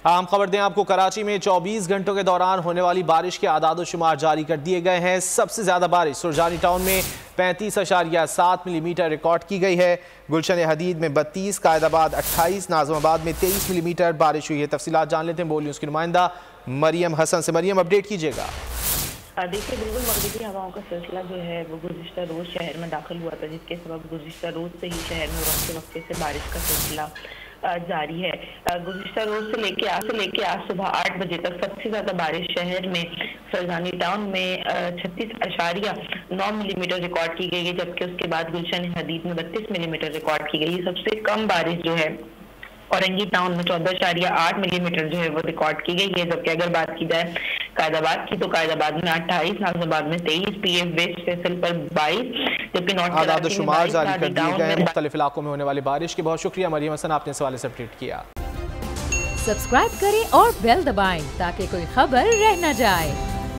आम खबर दें आपको, कराची में 24 घंटों के दौरान होने वाली बारिश के आदाद शुमार जारी कर दिए गए हैं। सबसे ज़्यादा बारिश सुरजानी टाउन में 35.7 मिलीमीटर रिकॉर्ड की गई है। गुलशन हदीद में 32, कायदाबाद 28, नाज़िमाबाद में 23 मिलीमीटर बारिश हुई है। तफसीलात जान लेते हैं बोल न्यूज़ की नुमाइंदा मरियम हसन से। मरियम, अपडेट कीजिएगा। देखिए, बिल्कुल मगरिबी हवाओं का सिलसिला जो है वो गुज़िश्ता रोज़ शहर में दाखिल हुआ था, जिसके सबब गुज़िश्ता रोज़ से ही शहर में वक्फे से बारिश का सिलसिला जारी है। गुज़िश्ता रोज़ से लेके आज सुबह 8 बजे तक सबसे ज़्यादा बारिश शहर में फरजानी टाउन में 36.9 मिलीमीटर रिकॉर्ड की गई है, जबकि उसके बाद गुलशन हदीद में 32 मिलीमीटर रिकॉर्ड की गई है। सबसे कम बारिश जो है औरंगी टाउन में 14.8 मिलीमीटर जो है वो रिकॉर्ड की गई है। जबकि अगर बात की जाए कायदाबाद की, तो कायदाबाद में 28, नाज़िमाबाद में 23, पीएफ वेस्ट फैसल पर 22, जबकि नॉर्थ शुमार जारी कर दिए गए हैं मुख्तलिफ इलाकों में होने वाली बारिश के। बहुत शुक्रिया मरियम हसन, आपने इस हवाले से अपडेट किया। सब्सक्राइब करें और बेल दबाएं ताकि कोई खबर रह न जाए।